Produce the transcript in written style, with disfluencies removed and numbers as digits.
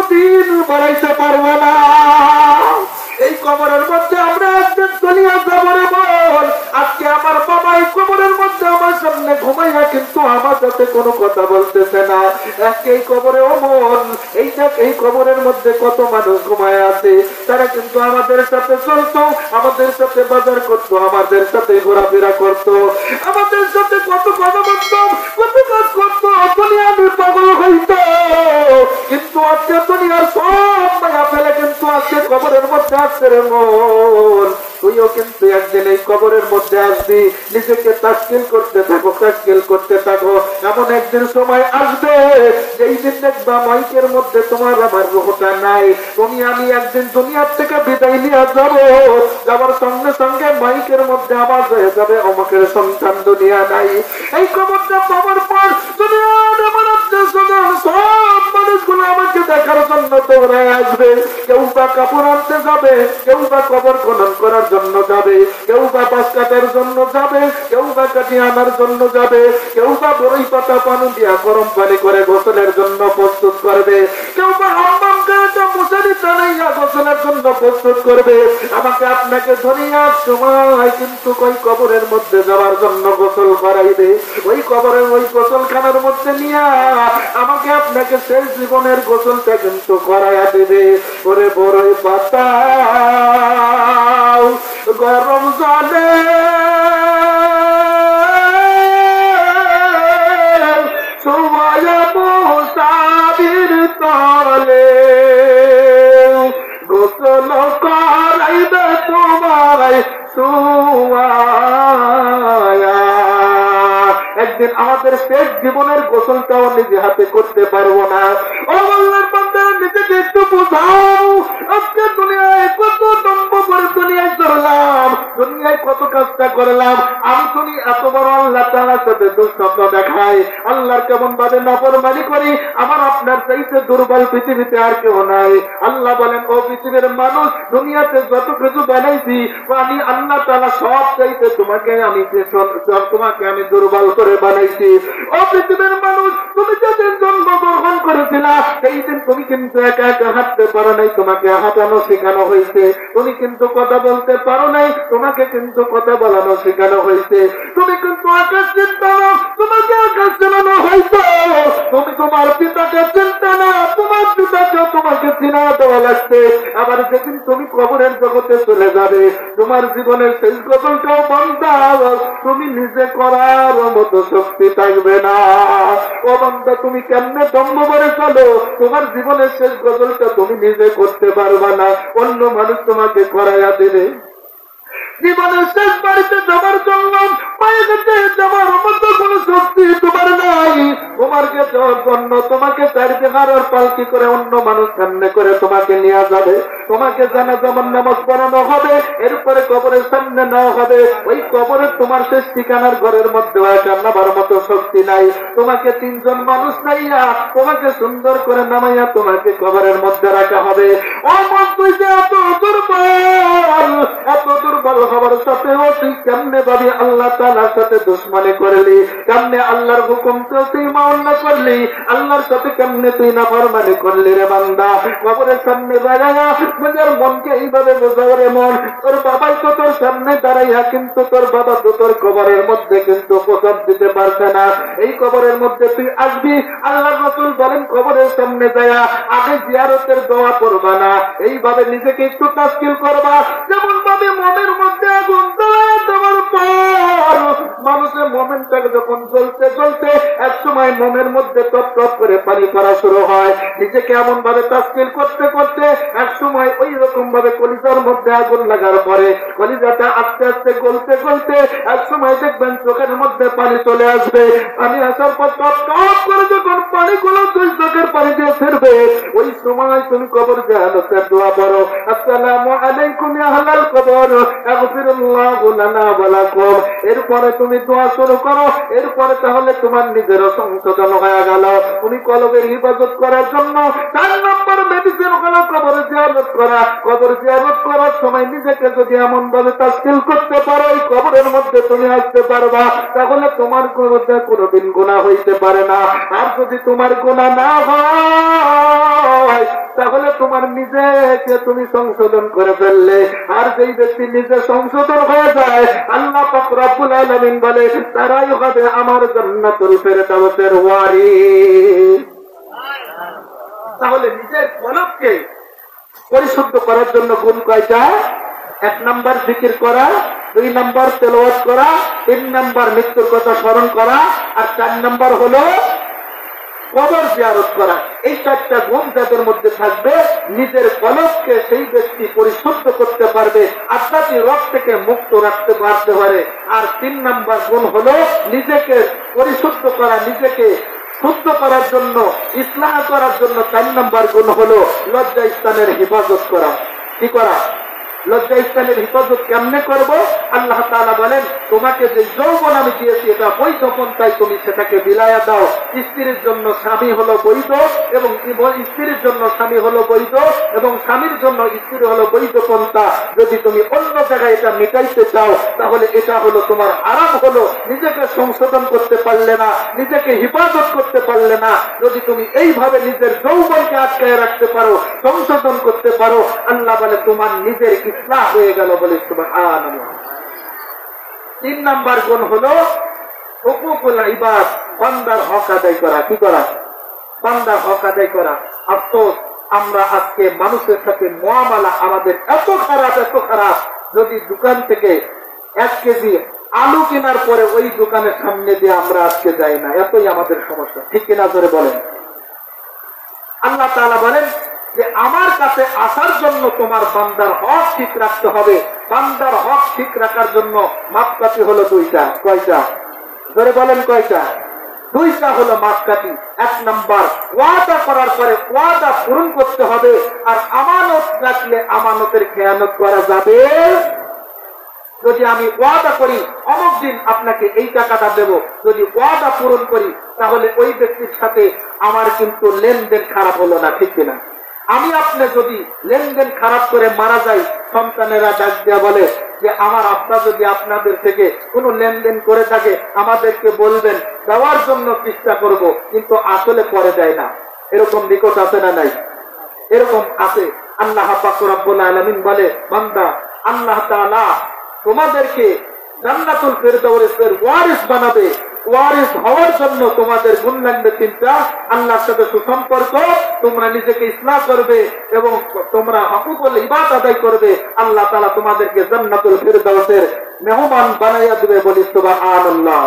কোনদিন বাড়াইতে পারবো না। এই কবরের মধ্যে আমরা একদিন চলিয়া যাবো রে বোন। আজকে আমার বাবা এই কবরের মধ্যে আমার সামনে ঘুমাইয়া কিন্তু আমার সাথে কোনো কথা বলতেছে না। আজকে এই কবরে ও মন, এই কবরের মধ্যে কত মানুষ ঘুমায় আছে, তারা কিন্তু আমাদের সাথে চলতো, আমাদের সাথে বাজার করতো, আমাদের সাথে ঘোরাফেরা করতো, আমাদের সাথে কত কথা বলতো, কত কাজ করতো, দুনিয়ার পাগল হইতো। কিন্তু আজকে দুনিয়ার সব মায়া ফেলে কিন্তু আজকে কবরের মধ্যে আসছে রে মন। তুইও কিন্তু একদিন এই কবরের মধ্যে আসবি। নিজেকে তাস্কিল করতে থাকো, তাস্কিল করতে থাকো। এমন একদিন সময় আসবে যেই দিন দেখবা মাইকের মধ্যে তোমার আমার রূহটা নাই। তুমি আমি একদিন দুনিয়ার থেকে বিদায় নিয়ে যাবো, যাবার সঙ্গে সঙ্গে মাইকের মধ্যে আওয়াজ হয়ে যাবে অমুকের সন্তান দুনিয়া নাই। এই খবরটা পাওয়ার পর দুনিয়ার এমন সব মানুষগুলো আমাকে দেখার জন্য দৌড়ায় আসবে। কেউ বা কাপড় আনতে যাবে, কেউ বা কবর খনন করার জন্য যাবে, কেউ বা বাঁশ কাটার জন্য যাবে, কেউ বা কাঠি আনার জন্য যাবে, কেউ বা বড়ই পাতা পানি দিয়া গরম পানি করে গোসলের জন্য প্রস্তুত করবে, কেউ বা হাম্মাম করে মশারি টানাইয়া গোসলের জন্য প্রস্তুত করবে। আমাকে আপনাকে ধরিয়ার সময় কিন্তু ওই কবরের মধ্যে যাওয়ার জন্য গোসল করাইবে। ওই কবরের ওই গোসলখানার মধ্যে নিয়ে আমাকে আপনাকে শেষ জীবনের গোসলটা কিন্তু করাইয়া দেবে। ওরে বড়ই পাতা গরম জলে সুমায়া মুসাবির তলে গোসল করাইবে তোমায় সুমায়া। একদিন আমাদের শেষ জীবনের গোসলটাও নিজে হাতে করতে পারবো না। ও আল্লাহর বান্দারা, নিজেকে একটু বোঝাও। আজকে দুনিয়ায় কত দম্ভ করে দুনিয়ায় চললাম, দুনিয়ায় কত কাজটা করলাম। আমি শুনি এত বড় আল্লাহ তাআলার সাথে দুঃস্বপ্ন দেখাই, আল্লাহর কেমন ভাবে নাফরমানি করি। আমার আপনার চাইতে দুর্বল পৃথিবীতে আর কেউ নাই। আল্লাহ বলেন, ও পৃথিবীর মানুষ, দুনিয়াতে যত কিছু বানাইছি আমি আল্লাহ তাআলা সব চাইতে তোমাকে আমি দুর্বল করে বানাইছি। ও পৃথিবীর মানুষ, তুমি যেদিন জন্মগ্রহণ করেছিলা সেই দিন তুমি কিন্তু একা একা হাঁটতে পারো নাই, তোমাকে হাঁটানো শেখানো হয়েছে। তুমি কিন্তু কথা বলতে পারো নাই, তোমাকে কিন্তু কথা বলানো শেখানো হয়েছে। তুমি কিন্তু আকাশ চিন্তা না, তোমাকে আকাশ চালানো হয়েছে। তুমি তোমার পিতাকে চিন্তা না, তোমার পিতাকে তোমাকে চিনা দেওয়া লাগছে। আবার যেদিন তুমি কবরের জগতে চলে যাবে, তোমার জীবনের শেষ গজলটাও বন্ধ, তুমি নিজে করার মতো শক্তি থাকবে না। ও বান্দা, তুমি কেমনে দম্ভ করে চলো, তোমার জীবনের শেষ গজলটা তুমি নিজে করতে পারবা না, অন্য মানুষ তোমাকে করাইয়া দেবে। জীবনের শেষ বাড়িতে যাবার জন্য পায়ে গেছে যাবার মতো কোন শক্তি তোমার নাই। তোমার যাওয়ার জন্য তোমাকে চারিদিকে পালকি করে অন্য মানুষ সামনে করে তোমাকে নিয়ে যাবে। তোমাকে জানাজার নামাজ পড়ানো হবে, এরপরে কবরের সামনে নেওয়া হবে। ওই কবরে তোমার শেষ ঠিকানার ঘরের মধ্যে নামার মতো শক্তি নাই। তোমাকে তিনজন মানুষ নাইয়া তোমাকে সুন্দর করে নামাইয়া তোমাকে কবরের মধ্যে রাখা হবে। ও মন, তুই যে এত দুর্বল হবার সাথেও তুই কেমনে ভাবি আল্লাহ তাআলার সাথে দুশমনি করলি, কেমনে আল্লাহর হুকুম তুই মান্য করলি, আল্লাহর সাথে কেমনে তুই নাফরমানি করলি রে বান্দা। কবরের সামনে দাঁড়ায়া নিজের মনকে এইভাবে বোঝাও রে মন, তোর বাবাই তো তোর সামনে দাঁড়াইয়া কিন্তু তোর বাবা তো তোর কবরের মধ্যে কিন্তু প্রসাদ দিতে পারছে না। এই কবরের মধ্যে তুই আসবি, আল্লাহর রাসূল বলেন কবরের সামনে যায়া আগে জিয়ারতের দোয়া করবা না, এইভাবে নিজেকে একটু তাসকিল করবা। যেমন ভাবে মনের মধ্যে আগুন জ্বালায়া দেওয়ার পর মানুষের মোমেন্টটাকে যখন জ্বলতে জ্বলতে এক সময় মনের মধ্যে টপ টপ করে পানি পড়া শুরু হয়, নিজেকে এমন ভাবে তাসকিল করতে করতে এক সময় ওই রকম ভাবে কলিজার মধ্যে আগুন লাগার পরে কলিজাটা আস্তে আস্তে গলতে গলতে এক সময় দেখবেন চোখের মধ্যে পানি চলে আসবে। পানি আসার পর টপ টপ করে যখন পানিগুলো দুই চোখের পানি দিয়ে ফিরবে, ওই সময় তুমি কবর জিয়ারতের দোয়া করো, আসসালামু আলাইকুম ইয়া আহলাল কবর আগফিরুল্লাহু লানা ওয়া লাকুম। এরপরে তুমি দোয়া শুরু করো, এরপরে তাহলে তোমার নিজের সংশোধন হয়ে গেল। তুমি কলবের হিফাজত করার জন্য 4 নম্বর মেডিসিন হলো কবর জিয়ারত করা। কবর জিয়ারত করার সময় নিজেকে যদি এমন ভাবে তাসকিল করতে পারো এই কবরের মধ্যে তুমি আসতে পারবা, তাহলে তোমার কোনোদিন গুনাহ হইতে পারে না। আর যদি তোমার গুনাহ না হয় তোমার নিজেকে তুমি সংশোধন করে ফেললে। আর যেই ব্যক্তি নিজে সংশোধন হয়ে যায়, আল্লাহ পাক রব্বুল আলামিন বলে তারাই হবে আমার জান্নাতুল ফেরদাউসের ওয়ারিস। তাহলে নিজের কলবকে পরিশুদ্ধ করার জন্য গুণ কয়টা? 1 নাম্বার জিকির করা, 2 নাম্বার তেলাওয়াত করা, 3 নাম্বার মৃত্যুর কথা স্মরণ করা, আর 4 নাম্বার হলো কবর জিয়ারত করা। এই 4টা গুণ যাদের মধ্যে থাকবে, নিজের কলবকে সেই ব্যক্তি পরিশুদ্ধ করতে পারবে, আধ্যাত্মিক রোগ থেকে মুক্ত রাখতে পারতে পারে। আর 3 নাম্বার গুণ হলো নিজেকে পরিশুদ্ধ করা, নিজেকে শুদ্ধ করার জন্য, ইসলাম করার জন্য 4 নাম্বার গুণ হলো লজ্জা স্থানের হেফাজত করা। কি করা? লজ্জা স্থানের হেফাজত কেমনে করব? আল্লাহ তাআলা বলেন তোমাকে যে যৌবন আমি দিয়েছি এটা বৈধ পন্থায় তুমি সেটাকে বিলায়া দাও। স্ত্রীর জন্য স্বামী হলো বৈধ, এবং স্ত্রীর জন্য স্বামী হলো বৈধ, এবং স্বামীর জন্য স্ত্রী হলো বৈধ পন্থা। যদি তুমি অন্য জায়গায় এটা মেটাইতে চাও, তাহলে এটা হলো তোমার আরাম হলো। নিজেকে সংশোধন করতে পারলে না, নিজেকে হেফাজত করতে পারলে না। যদি তুমি এইভাবে নিজের যৌবনকে আটকায় রাখতে পারো, সংশোধন করতে পারো, আল্লাহ বলে তোমার নিজের ইসলাম হয়ে গেল। বলে সুবহানাল্লাহ। 3 নাম্বার গুণ হলো হুকুকুল ইবাদ, বান্দার হক আদায় করা। কি করা? বান্দার হক আদায় করা। আফসোস, আমরা আজকে মানুষের সাথে মুআমালা আমাদের এত খারাপ, এত খারাপ। যদি দোকান থেকে 1 কেজি আলু কেনার পরে ওই দোকানের সামনে দিয়ে আমরা আজকে যাই না, এতই আমাদের সমস্যা। ঠিক কিনা ধরে বলেন? আল্লাহ তাআলা বলেন যে আমার কাছে আসার জন্য তোমার বান্দার হক ঠিক রাখতে হবে। বান্দার হক ঠিক রাখার জন্য মাপকাঠি হলো 2টা। কয়টা? ধরে বলেন কয়টা? 2টা হলো মাপকাঠি। 1 নাম্বার, ওয়াদা করার পরে ওয়াদা পূরণ করতে হবে। আর আমানত রাখলে আমানতের খেয়ানত করা যাবে। যদি আমি ওয়াদা করি অমুক দিন আপনাকে এই টাকাটা দেব, যদি ওয়াদা পূরণ করি, তাহলে ওই ব্যক্তির সাথে আমার কিন্তু লেনদেন খারাপ হলো না। ঠিক কিনা? আমি আপনি যদি লেনদেন খারাপ করে মারা যাই, সন্তানেরা ডাক দেয়া বলে যে আমার আব্বা যদি আপনাদের থেকে কোনো লেনদেন করে থাকে আমাদেরকে বলবেন, দেওয়ার জন্য চেষ্টা করব, কিন্তু আসলে পরে দেয় না। এরকম নিকট আছে না নাই? এরকম আছে। আল্লাহ পাক রব্বুল আলামিন বলে বান্দা, আল্লাহ তাআলা তোমাদেরকে জান্নাতুল ফেরদাউসের ওয়ারিস বানাবে। ওয়ারিস হওয়ার জন্য তোমাদের গুণ লাগবে 3টা। আল্লাহর সাথে সুসম্পর্ক, তোমরা নিজেকে ইসলাহ করবে, এবং তোমরা হুকুকুল ইবাদ আদায় করবে। আল্লাহ তাআলা তোমাদেরকে জান্নাতুল ফেরদাউসের মেহমান বানাইয়া দিবে। বলি সুবহানাল্লাহ।